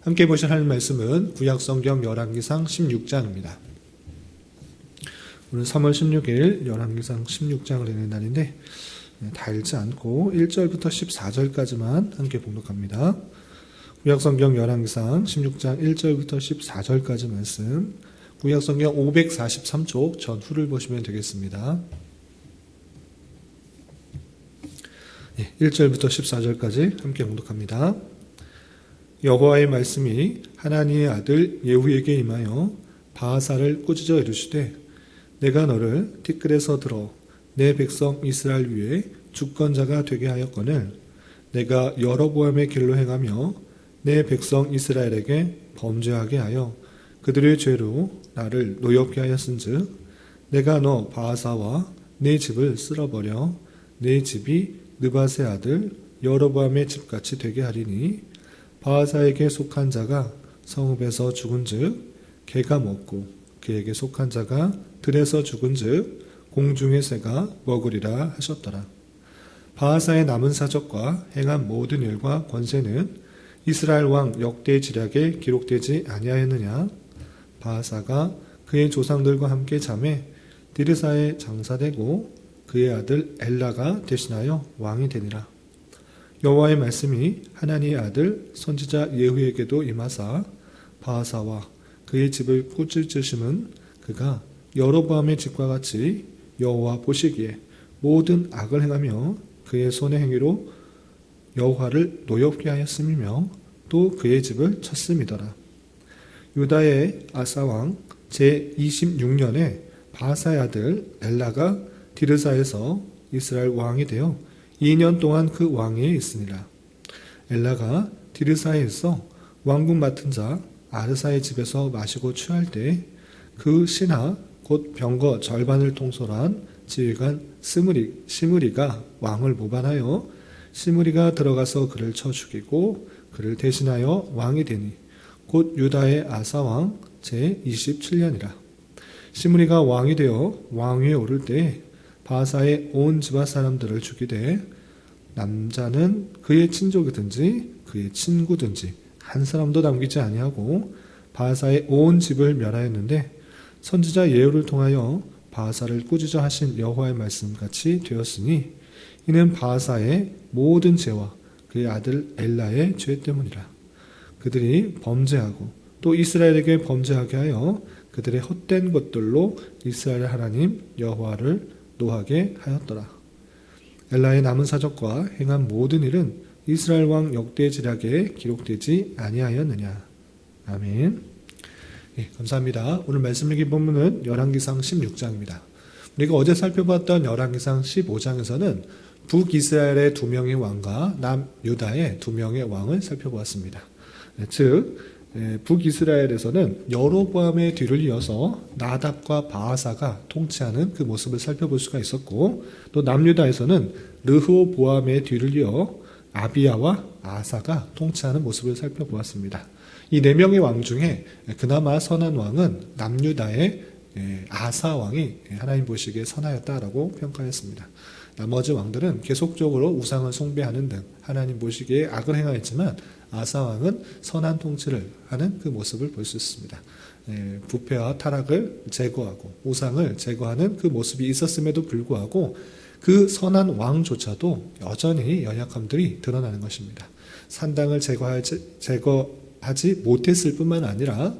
함께 보실 하나님 말씀은 구약성경 열왕기상 16장입니다. 오늘 3월 16일 열왕기상 16장을 읽는 날인데 다 읽지 않고 1절부터 14절까지만 함께 봉독합니다. 구약성경 열왕기상 16장 1절부터 14절까지 말씀, 구약성경 543쪽 전후를 보시면 되겠습니다. 1절부터 14절까지 함께 봉독합니다. 여호와의 말씀이 하나니의 아들 예후에게 임하여 바하사를 꾸짖어 이르시되 내가 너를 티끌에서 들어 내 백성 이스라엘 위에 주권자가 되게 하였거늘 내가 여로보암의 길로 행하며 내 백성 이스라엘에게 범죄하게 하여 그들의 죄로 나를 노엽게 하였은즉 내가 너 바하사와 네 집을 쓸어버려 네 집이 느밧의 아들 여로보암의 집같이 되게 하리니 바하사에게 속한 자가 성읍에서 죽은즉 개가 먹고 그에게 속한 자가 들에서 죽은즉 공중의 새가 먹으리라 하셨더라. 바하사의 남은 사적과 행한 모든 일과 권세는 이스라엘 왕 역대 지략에 기록되지 아니하였느냐? 바하사가 그의 조상들과 함께 잠에 디르사에 장사되고 그의 아들 엘라가 대신하여 왕이 되니라. 여호와의 말씀이 하나니의 아들 선지자 예후에게도 임하사 바하사와 그의 집을 꾸짖으심은 그가 여로보암의 집과 같이 여호와 보시기에 모든 악을 행하며 그의 손의 행위로 여호와를 노엽게 하였음이며 또 그의 집을 쳤음이더라. 유다의 아사왕 제26년에 바하사의 아들 엘라가 디르사에서 이스라엘 왕이 되어 2년 동안 그 왕위에 있으니라. 엘라가 디르사에 있어 왕궁 맡은 자 아르사의 집에서 마시고 취할 때 그 신하 곧 병거 절반을 통솔한 지휘관 시므리가 왕을 모반하여 시므리가 들어가서 그를 쳐 죽이고 그를 대신하여 왕이 되니 곧 유다의 아사왕 제27년이라. 시므리가 왕이 되어 왕위에 오를 때 바하사의 온 집안 사람들을 죽이되 남자는 그의 친족이든지 그의 친구든지 한 사람도 남기지 아니하고 바하사의 온 집을 멸하였는데 선지자 예후를 통하여 바하사를 꾸짖어 하신 여호와의 말씀같이 되었으니 이는 바하사의 모든 죄와 그의 아들 엘라의 죄 때문이라. 그들이 범죄하고 또 이스라엘에게 범죄하게 하여 그들의 헛된 것들로 이스라엘 하나님 여호와를 노하게 하였더라. 엘라의 남은 사적과 행한 모든 일은 이스라엘 왕 역대 지략에 기록되지 아니하였느냐. 아멘. 감사합니다. 오늘 말씀 읽기 본문은 열왕기상 16장입니다. 우리가 어제 살펴봤던 열왕기상 15장에서는 북이스라엘의 2명의 왕과 남유다의 2명의 왕을 살펴보았습니다. 즉 북이스라엘에서는 여로보암의 뒤를 이어서 나답과 바하사가 통치하는 그 모습을 살펴볼 수가 있었고, 또 남유다에서는 르호보암의 뒤를 이어 아비야와 아사가 통치하는 모습을 살펴보았습니다. 이 4명의 왕 중에 그나마 선한 왕은 남유다의 아사 왕이 하나님 보시기에 선하였다라고 평가했습니다. 나머지 왕들은 계속적으로 우상을 숭배하는 등 하나님 보시기에 악을 행하였지만 아사 왕은 선한 통치를 하는 그 모습을 볼 수 있습니다. 부패와 타락을 제거하고 우상을 제거하는 그 모습이 있었음에도 불구하고 그 선한 왕조차도 여전히 연약함들이 드러나는 것입니다. 산당을 제거하지 못했을 뿐만 아니라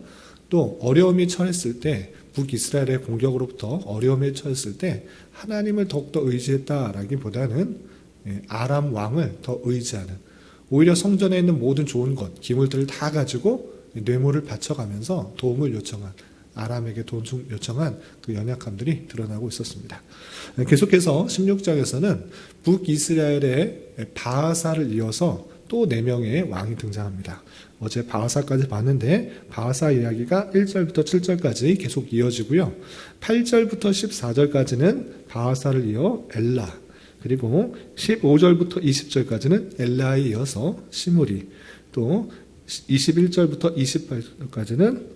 또 어려움이 처했을 때, 북이스라엘의 공격으로부터 어려움에 처했을 때 하나님을 더욱더 의지했다라기보다는 아람 왕을 더 의지하는, 오히려 성전에 있는 모든 좋은 것, 기물들을 다 가지고 뇌물을 바쳐가면서 도움을 요청한, 아람에게 도움 요청한 그 연약함들이 드러나고 있었습니다. 계속해서 16장에서는 북이스라엘의 바하사를 이어서 또 4명의 왕이 등장합니다. 어제 바하사까지 봤는데 바하사 이야기가 1절부터 7절까지 계속 이어지고요. 8절부터 14절까지는 바하사를 이어 엘라, 그리고 15절부터 20절까지는 엘라에 이어서 시므리, 또 21절부터 28절까지는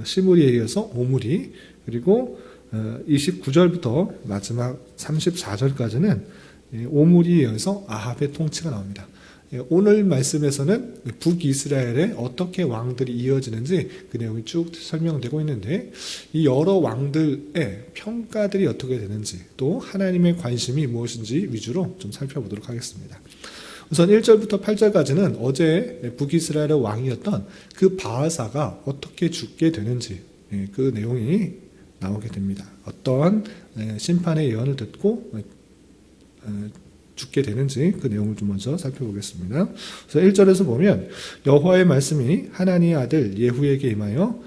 시므리에 이어서 오므리, 그리고 29절부터 마지막 34절까지는 오므리에 이어서 아합의 통치가 나옵니다. 오늘 말씀에서는 북이스라엘에 어떻게 왕들이 이어지는지 그 내용이 쭉 설명되고 있는데, 이 여러 왕들의 평가들이 어떻게 되는지, 또 하나님의 관심이 무엇인지 위주로 좀 살펴보도록 하겠습니다. 우선 1절부터 8절까지는 어제 북이스라엘의 왕이었던 그 바하사가 어떻게 죽게 되는지 그 내용이 나오게 됩니다. 어떠한 심판의 예언을 듣고 죽게 되는지 그 내용을 좀 먼저 살펴보겠습니다. 그래서 1절에서 보면 여호와의 말씀이 하나니의 아들 예후에게 임하여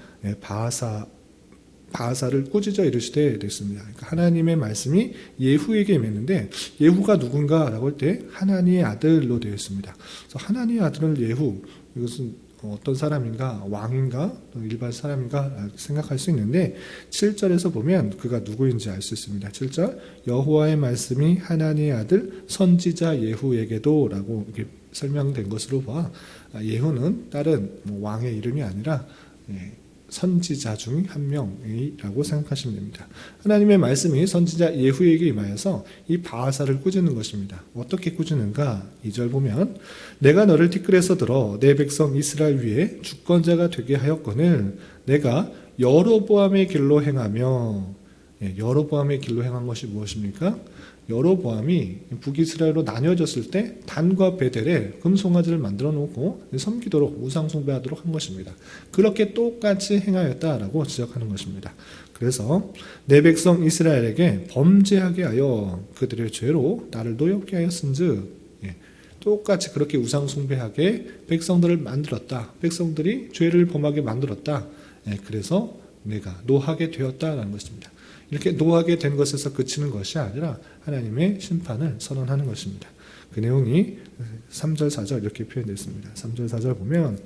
바하사를 꾸짖어 이르시되 됐습니다. 그러니까 하나님의 말씀이 예후에게 임했는데, 예후가 누군가라고 할 때 하나니의 아들로 되어 있습니다. 그래서 하나니의 아들은 예후, 이것은 어떤 사람인가, 왕인가, 일반 사람인가 생각할 수 있는데, 7절에서 보면 그가 누구인지 알 수 있습니다. 7절, 여호와의 말씀이 하나니의 아들 선지자 예후에게도 라고 이렇게 설명된 것으로 봐, 예후는 다른 왕의 이름이 아니라 선지자 중 한 명이라고 생각하시면 됩니다. 하나님의 말씀이 선지자 예후에게 임하여서 이 바하사를 꾸짖는 것입니다. 어떻게 꾸짖는가? 2절 보면 내가 너를 티끌에서 들어 내 백성 이스라엘 위에 주권자가 되게 하였거늘 내가 여로보암의 길로 행하며, 여로보암의 길로 행한 것이 무엇입니까? 여로보암이 북이스라엘로 나뉘어졌을 때 단과 베델에 금송아지를 만들어 놓고 섬기도록 우상 숭배하도록 한 것입니다. 그렇게 똑같이 행하였다라고 지적하는 것입니다. 그래서 내 백성 이스라엘에게 범죄하게 하여 그들의 죄로 나를 노엽게 하였은즉, 똑같이 그렇게 우상 숭배하게 백성들을 만들었다. 백성들이 죄를 범하게 만들었다. 그래서 내가 노하게 되었다라는 것입니다. 이렇게 노하게 된 것에서 그치는 것이 아니라 하나님의 심판을 선언하는 것입니다. 그 내용이 3절 4절 이렇게 표현되어 있습니다. 3절 4절 보면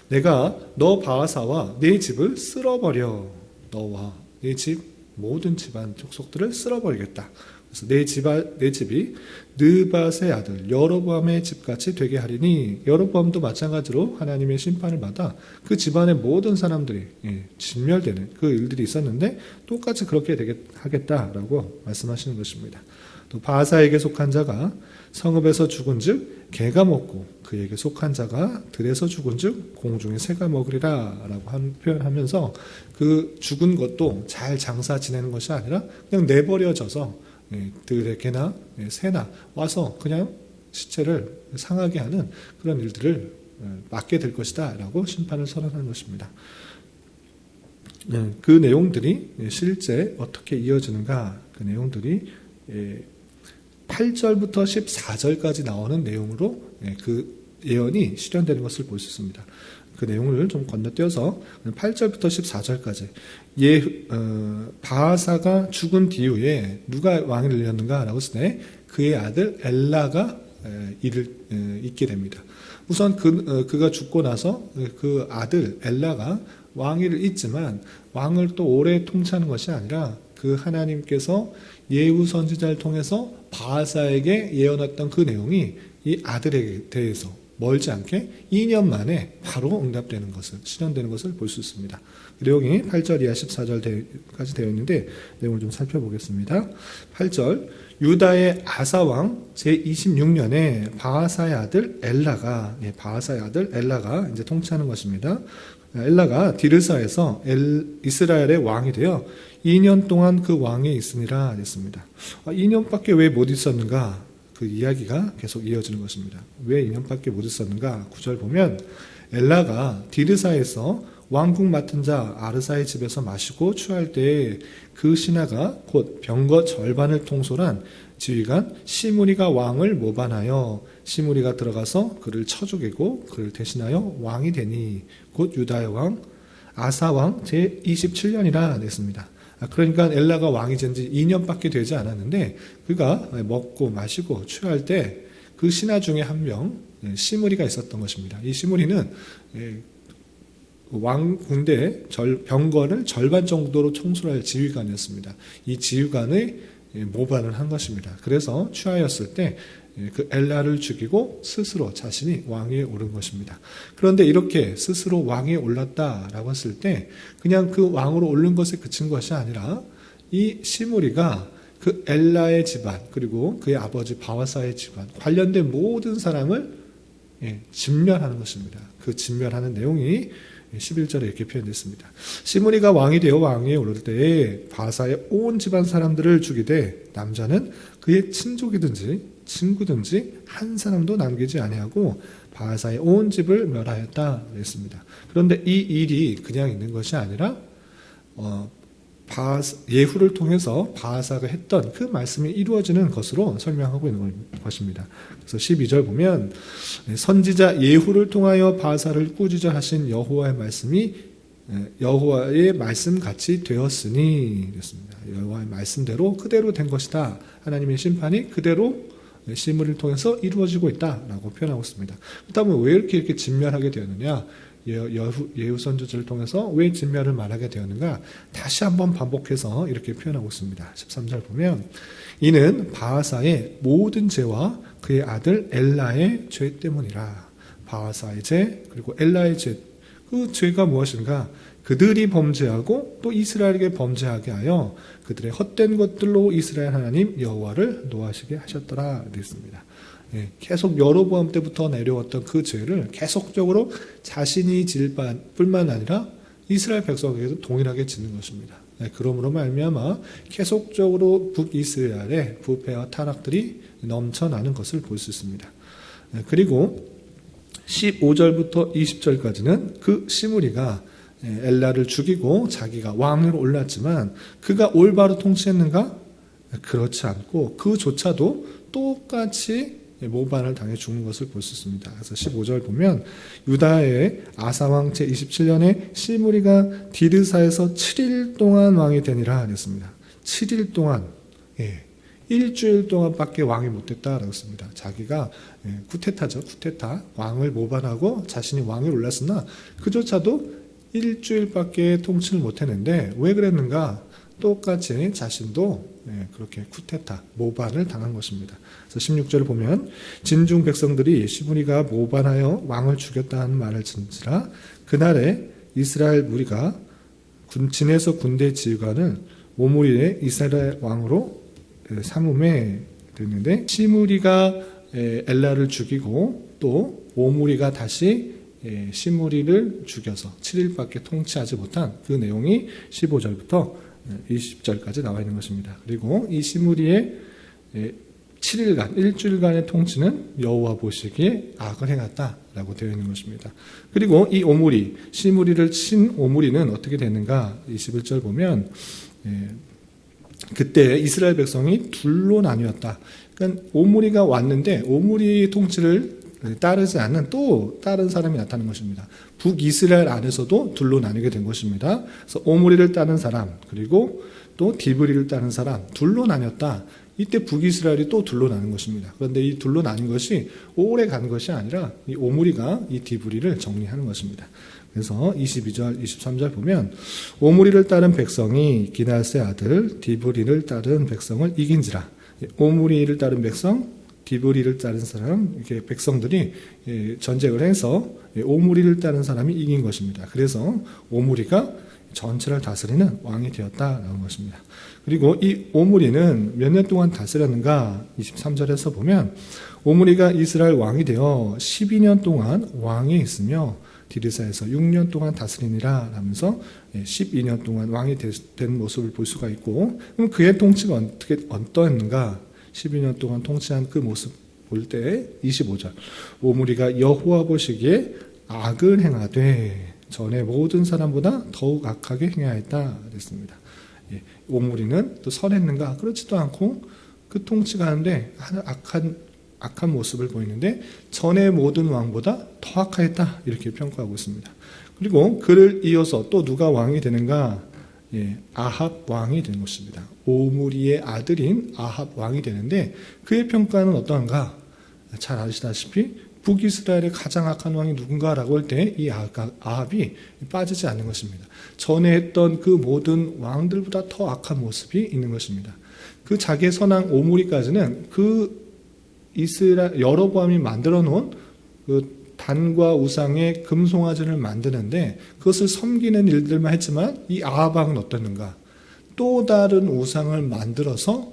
내가 너 바하사와 네 집을 쓸어버려, 너와 네 집 모든 집안 족속들을 쓸어버리겠다. 그래서 내 집이 느밧의 아들 여로보암의 집같이 되게 하리니, 여로보암도 마찬가지로 하나님의 심판을 받아 그 집안의 모든 사람들이 진멸되는 그 일들이 있었는데 똑같이 그렇게 하겠다라고 말씀하시는 것입니다. 또 바하사에게 속한 자가 성읍에서 죽은즉 개가 먹고 그에게 속한 자가 들에서 죽은즉 공중의 새가 먹으리라 라고 표현하면서, 그 죽은 것도 잘 장사 지내는 것이 아니라 그냥 내버려져서 들의 개나 새나 와서 그냥 시체를 상하게 하는 그런 일들을 맡게 될 것이다 라고 심판을 선언하는 것입니다. 그 내용들이 실제 어떻게 이어지는가, 그 내용들이 8절부터 14절까지 나오는 내용으로 그 예언이 실현되는 것을 볼 수 있습니다. 그 내용을 좀 건너뛰어서 8절부터 14절까지 바하사가 죽은 뒤에 누가 왕을 이었는가라고 했을 때 그의 아들 엘라가 있게 됩니다. 우선 그가 죽고 나서 그 아들 엘라가 왕위를 잇지만 왕을 또 오래 통치하는 것이 아니라 그 하나님께서 예후 선지자를 통해서 바하사에게 예언했던 그 내용이 이 아들에게 대해서 멀지 않게 2년 만에 바로 응답되는 것을, 실현되는 것을 볼 수 있습니다. 그 내용이 8절 이하 14절까지 되어 있는데 내용을 좀 살펴보겠습니다. 8절, 유다의 아사왕 제26년에 바하사의 아들 엘라가 이제 통치하는 것입니다. 엘라가 디르사에서 이스라엘의 왕이 되어 2년 동안 그 왕에 있으니라 했습니다. 2년밖에 왜 못 있었는가? 그 이야기가 계속 이어지는 것입니다. 왜 2년밖에 못 있었는가? 9절 보면 엘라가 디르사에서 왕궁 맡은 자 아르사의 집에서 마시고 취할 때에 그 신하가 곧 병거 절반을 통솔한 지휘관 시므리가 왕을 모반하여 시므리가 들어가서 그를 쳐 죽이고 그를 대신하여 왕이 되니 곧 유다의 왕 아사왕 제27년이라 냈습니다. 그러니까 엘라가 왕이 된 지 2년밖에 되지 않았는데 그가 먹고 마시고 취할 때 그 신하 중에 한 명 시므리가 있었던 것입니다. 이 시므리는 왕 군대 병거를 절반 정도로 총수할 지휘관이었습니다. 이 지휘관의 모반을 한 것입니다. 그래서 취하였을 때 그 엘라를 죽이고 스스로 자신이 왕위에 오른 것입니다. 그런데 이렇게 스스로 왕위에 올랐다라고 했을 때 그냥 그 왕으로 오른 것에 그친 것이 아니라 이 시므리가 그 엘라의 집안 그리고 그의 아버지 바하사의 집안 관련된 모든 사람을 진멸하는 것입니다. 그 진멸하는 내용이 11절에 이렇게 표현됐습니다. 시므리가 왕이 되어 왕위에 오를 때에 바하사의 온 집안 사람들을 죽이되 남자는 그의 친족이든지 친구든지 한 사람도 남기지 아니하고 바하사의 온 집을 멸하였다 그랬습니다. 그런데 이 일이 그냥 있는 것이 아니라 예후를 통해서 바하사가 했던 그 말씀이 이루어지는 것으로 설명하고 있는 것입니다. 그래서 12절 보면 선지자 예후를 통하여 바하사를 꾸짖어 하신 여호와의 말씀이 여호와의 말씀같이 되었으니 그랬습니다. 여호와의 말씀대로 그대로 된 것이다. 하나님의 심판이 그대로 시므리를 통해서 이루어지고 있다라고 표현하고 있습니다. 그렇다면 왜 이렇게 진멸하게 되었느냐? 예후 선지자를 통해서 왜 진멸을 말하게 되었는가? 다시 한번 반복해서 이렇게 표현하고 있습니다. 13절 보면 이는 바하사의 모든 죄와 그의 아들 엘라의 죄 때문이라. 바하사의 죄 그리고 엘라의 죄, 그 죄가 무엇인가? 그들이 범죄하고 또 이스라엘에게 범죄하게 하여 그들의 헛된 것들로 이스라엘 하나님 여호와를 노하시게 하셨더라 그랬습니다. 계속 여로보암 때부터 내려왔던 그 죄를 계속적으로 자신이 질 뿐만 아니라 이스라엘 백성에게도 동일하게 짓는 것입니다. 그러므로 말미암아 계속적으로 북이스라엘의 부패와 타락들이 넘쳐나는 것을 볼 수 있습니다. 그리고 15절부터 20절까지는 그 시므리가 엘라를 죽이고 자기가 왕으로 올랐지만 그가 올바로 통치했는가? 그렇지 않고 그조차도 똑같이 모반을 당해 죽는 것을 볼 수 있습니다. 그래서 15절 보면 유다의 아사왕 제27년에 시므리가 디르사에서 7일 동안 왕이 되니라 그랬습니다. 7일 동안, 일주일 동안밖에 왕이 못됐다라고 했습니다. 자기가 쿠데타죠. 쿠데타, 왕을 모반하고 자신이 왕에 올랐으나 그조차도 일주일밖에 통치를 못했는데 왜 그랬는가? 똑같이 자신도 그렇게 쿠데타, 모반을 당한 것입니다. 그래서 16절을 보면 진중 백성들이 시므리가 모반하여 왕을 죽였다는 말을 듣는지라 그날에 이스라엘 무리가 진에서 군대 지휘관을 오므리의 이스라엘 왕으로 삼음에 됐는데 시므리가 엘라를 죽이고 또 오므리가 다시 시므리를 죽여서 7일밖에 통치하지 못한 그 내용이 15절부터 20절까지 나와 있는 것입니다. 그리고 이 시므리의 7일간, 일주일간의 통치는 여호와 보시기에 악을 행했다라고 되어 있는 것입니다. 그리고 이 오므리, 시므리를 친 오므리는 어떻게 됐는가? 21절 보면 그때 이스라엘 백성이 둘로 나뉘었다. 그러니까 오므리가 왔는데 오므리의 통치를 따르지 않는 또 다른 사람이 나타난 것입니다. 북이스라엘 안에서도 둘로 나뉘게 된 것입니다. 그래서 오므리를 따른 사람 그리고 또 디브리를 따른 사람 둘로 나뉘었다. 이때 북이스라엘이 또 둘로 나눈 것입니다. 그런데 이 둘로 나뉜 것이 오래 간 것이 아니라 이 오므리가 이 디브리를 정리하는 것입니다. 그래서 22절, 23절 보면 오므리를 따른 백성이 기낫의 아들 디브리를 따른 백성을 이긴지라. 오므리를 따른 백성 디브리를 따른 사람, 이렇게 백성들이 전쟁을 해서 오므리를 따른 사람이 이긴 것입니다. 그래서 오므리가 전체를 다스리는 왕이 되었다라는 것입니다. 그리고 이 오므리는 몇 년 동안 다스렸는가? 23절에서 보면 오므리가 이스라엘 왕이 되어 12년 동안 왕에 있으며 디르사에서 6년 동안 다스리니라 하면서 12년 동안 왕이 된 모습을 볼 수가 있고, 그럼 그의 통치가 어떠했는가? 12년 동안 통치한 그 모습 볼 때 25절 오므리가 여호와 보시기에 악을 행하되 전에 모든 사람보다 더욱 악하게 행하였다 그랬습니다. 오므리는 또 선했는가? 그렇지도 않고 그 통치가 하는데 악한 모습을 보이는데 전에 모든 왕보다 더 악하였다 이렇게 평가하고 있습니다. 그리고 그를 이어서 또 누가 왕이 되는가? 아합 왕이 되는 것입니다. 오므리의 아들인 아합 왕이 되는데 그의 평가는 어떠한가? 잘 아시다시피 북이스라엘의 가장 악한 왕이 누군가라고 할 때 이 아합이 빠지지 않는 것입니다. 전에 했던 그 모든 왕들보다 더 악한 모습이 있는 것입니다. 그 자기의 선왕 오므리까지는 그 여로보암이 만들어 놓은 그 단과 우상의 금송아지를 만드는데 그것을 섬기는 일들만 했지만 이 아합 왕은 어떻는가? 또 다른 우상을 만들어서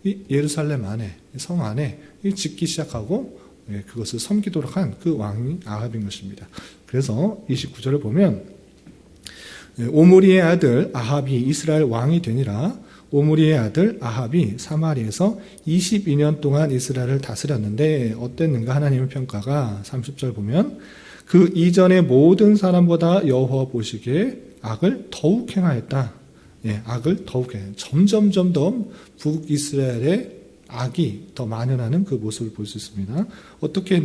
이 예루살렘 안에 성 안에 짓기 시작하고 그것을 섬기도록 한 그 왕이 아합인 것입니다. 그래서 29절을 보면 오므리의 아들 아합이 이스라엘 왕이 되니라. 오므리의 아들 아합이 사마리에서 22년 동안 이스라엘을 다스렸는데 어땠는가 하나님의 평가가 30절 보면 그 이전의 모든 사람보다 여호와 보시기에 악을 더욱 행하였다. 악을 더욱 행하였다. 점점 더 북이스라엘의 악이 더 만연하는 그 모습을 볼 수 있습니다. 어떻게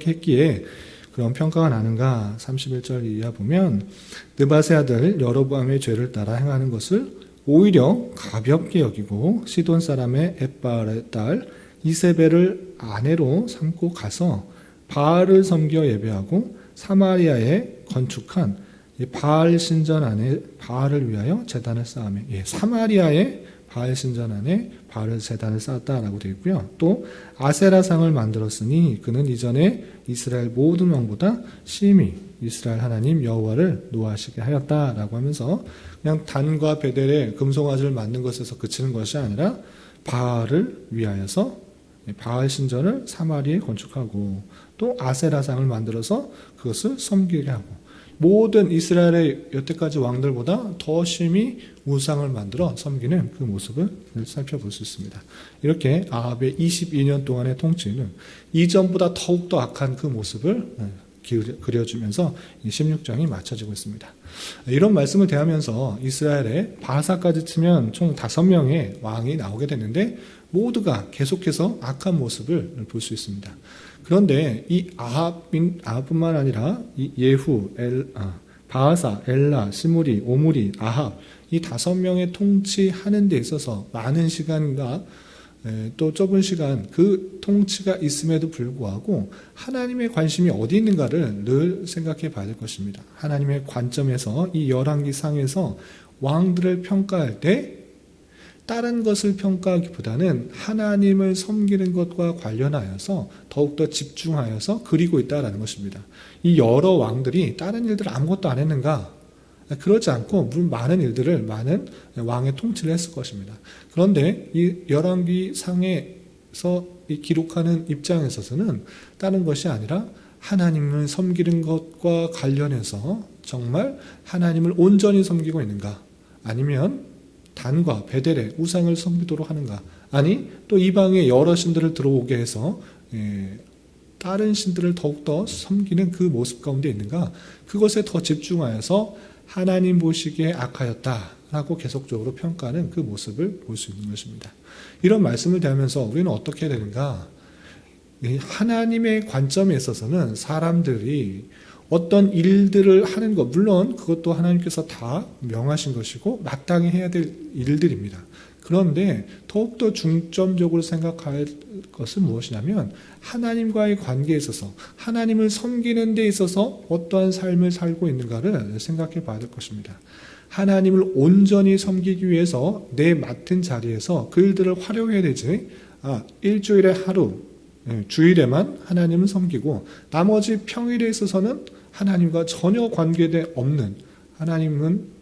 했기에 그런 평가가 나는가? 31절 이하 보면 느밧의 아들 여로보암의 죄를 따라 행하는 것을 오히려 가볍게 여기고 시돈 사람의 엣바알의 딸 이세벨을 아내로 삼고 가서 바알을 섬겨 예배하고 사마리아에 건축한 바알 신전 안에 바알을 위하여 제단을 쌓으며 사마리아에 바알 신전 안에 바알 제단을 쌓았다라고 되어 있고요. 또 아세라상을 만들었으니 그는 이전에 이스라엘 모든 왕보다 심히 이스라엘 하나님 여호와를 노하시게 하였다라고 하면서 그냥 단과 베델의 금송아지를 만든 것에서 그치는 것이 아니라 바알을 위하여서 바알 신전을 사마리아에 건축하고 또 아세라상을 만들어서 그것을 섬기게 하고 모든 이스라엘의 여태까지 왕들보다 더 심히 우상을 만들어 섬기는 그 모습을 살펴볼 수 있습니다. 이렇게 아합의 22년 동안의 통치는 이전보다 더욱더 악한 그 모습을 그려주면서 16장이 맞춰지고 있습니다. 이런 말씀을 대하면서 이스라엘에 바사까지 치면 총 5명의 왕이 나오게 되는데 모두가 계속해서 악한 모습을 볼 수 있습니다. 그런데 이 아합뿐만 아니라 이 예후, 바하사, 엘라, 시므리, 오므리, 아합 이 5명의 통치하는 데 있어서 많은 시간과 또 좁은 시간 그 통치가 있음에도 불구하고 하나님의 관심이 어디 있는가를 늘 생각해 봐야 될 것입니다. 하나님의 관점에서 이 열왕기상에서 왕들을 평가할 때 다른 것을 평가하기보다는 하나님을 섬기는 것과 관련하여서 더욱더 집중하여서 그리고 있다는 것입니다. 이 여러 왕들이 다른 일들을 아무것도 안 했는가? 그렇지 않고 물론 많은 왕의 통치를 했을 것입니다. 그런데 이 열왕기상에서 이 기록하는 입장에 있어서는 다른 것이 아니라 하나님을 섬기는 것과 관련해서 정말 하나님을 온전히 섬기고 있는가? 아니면 단과 베델의 우상을 섬기도록 하는가? 아니 또 이방의 여러 신들을 들어오게 해서 다른 신들을 더욱더 섬기는 그 모습 가운데 있는가? 그것에 더 집중하여서 하나님 보시기에 악하였다라고 계속적으로 평가하는 그 모습을 볼 수 있는 것입니다. 이런 말씀을 대하면서 우리는 어떻게 해야 되는가? 하나님의 관점에 있어서는 사람들이 어떤 일들을 하는 것, 물론 그것도 하나님께서 다 명하신 것이고 마땅히 해야 될 일들입니다. 그런데 더욱더 중점적으로 생각할 것은 무엇이냐면 하나님과의 관계에 있어서 하나님을 섬기는 데 있어서 어떠한 삶을 살고 있는가를 생각해 봐야 될 것입니다. 하나님을 온전히 섬기기 위해서 내 맡은 자리에서 그 일들을 활용해야 되지 일주일에 하루 주일에만 하나님을 섬기고 나머지 평일에 있어서는 하나님과 전혀 관계돼 없는 하나님은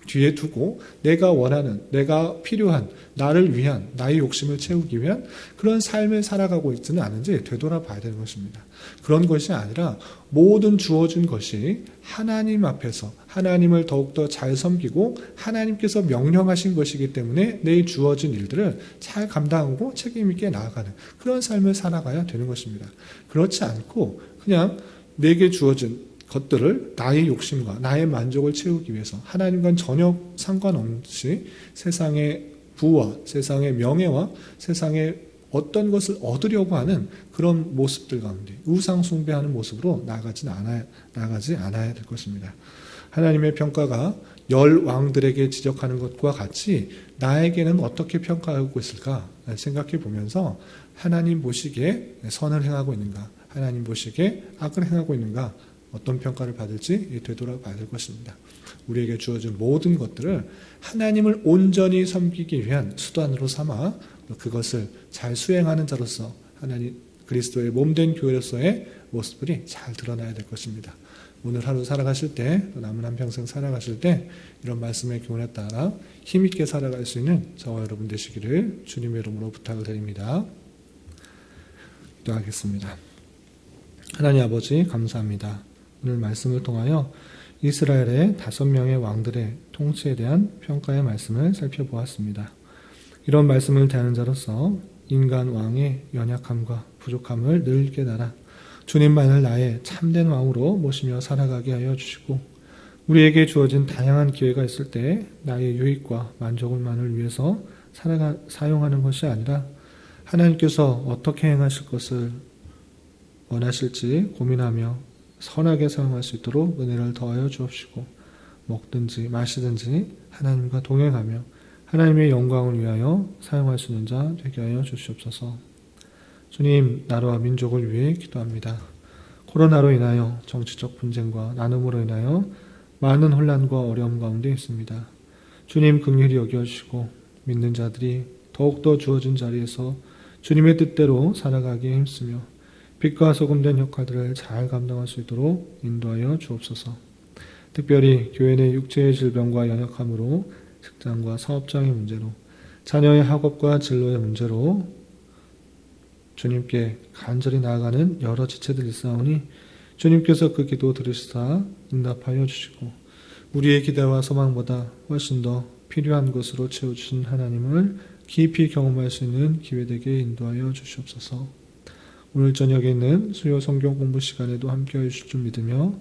뒤에 두고 내가 원하는 내가 필요한 나를 위한 나의 욕심을 채우기 위한 그런 삶을 살아가고 있지는 않은지 되돌아봐야 되는 것입니다. 그런 것이 아니라 모든 주어진 것이 하나님 앞에서 하나님을 더욱더 잘 섬기고 하나님께서 명령하신 것이기 때문에 내 주어진 일들을 잘 감당하고 책임 있게 나아가는 그런 삶을 살아가야 되는 것입니다. 그렇지 않고 그냥 내게 주어진 것들을 나의 욕심과 나의 만족을 채우기 위해서 하나님과는 전혀 상관없이 세상의 부와 세상의 명예와 세상의 어떤 것을 얻으려고 하는 그런 모습들 가운데 우상 숭배하는 모습으로 나아가지 않아야 될 것입니다. 하나님의 평가가 열 왕들에게 지적하는 것과 같이 나에게는 어떻게 평가하고 있을까 생각해 보면서 하나님 보시기에 선을 행하고 있는가 하나님 보시기에 악을 행하고 있는가 어떤 평가를 받을지 되돌아봐야 될 것입니다. 우리에게 주어진 모든 것들을 하나님을 온전히 섬기기 위한 수단으로 삼아 그것을 잘 수행하는 자로서 하나님 그리스도의 몸된 교회로서의 모습들이 잘 드러나야 될 것입니다. 오늘 하루 살아가실 때 또 남은 한평생 살아가실 때 이런 말씀의 교훈에 따라 힘있게 살아갈 수 있는 저와 여러분 되시기를 주님의 이름으로 부탁을 드립니다. 기도하겠습니다. 하나님 아버지 감사합니다. 오늘 말씀을 통하여 이스라엘의 5명의 왕들의 통치에 대한 평가의 말씀을 살펴보았습니다. 이런 말씀을 대하는 자로서 인간 왕의 연약함과 부족함을 늘 깨달아 주님만을 나의 참된 왕으로 모시며 살아가게 하여 주시고, 우리에게 주어진 다양한 기회가 있을 때 나의 유익과 만족을만을 위해서 사용하는 것이 아니라 하나님께서 어떻게 행하실 것을 원하실지 고민하며 선하게 사용할 수 있도록 은혜를 더하여 주옵시고, 먹든지 마시든지 하나님과 동행하며 하나님의 영광을 위하여 사용할 수 있는 자 되게 하여 주시옵소서. 주님, 나라와 민족을 위해 기도합니다. 코로나로 인하여 정치적 분쟁과 나눔으로 인하여 많은 혼란과 어려움 가운데 있습니다. 주님, 긍휼히 여겨주시고 믿는 자들이 더욱더 주어진 자리에서 주님의 뜻대로 살아가기에 힘쓰며 빛과 소금된 역할들을 잘 감당할 수 있도록 인도하여 주옵소서. 특별히 교회 내 육체의 질병과 연약함으로, 직장과 사업장의 문제로, 자녀의 학업과 진로의 문제로 주님께 간절히 나아가는 여러 지체들이 있사오니 주님께서 그 기도 들으시사 응답하여 주시고, 우리의 기대와 소망보다 훨씬 더 필요한 것으로 채워주신 하나님을 깊이 경험할 수 있는 기회되게 인도하여 주시옵소서. 오늘 저녁에 있는 수요 성경 공부 시간에도 함께해 주실 줄 믿으며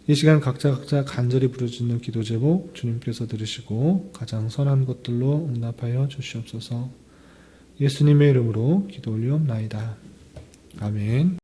이 시간 각자 간절히 부르짖는 기도 제목 주님께서 들으시고 가장 선한 것들로 응답하여 주시옵소서. 예수님의 이름으로 기도 올리옵나이다. 아멘.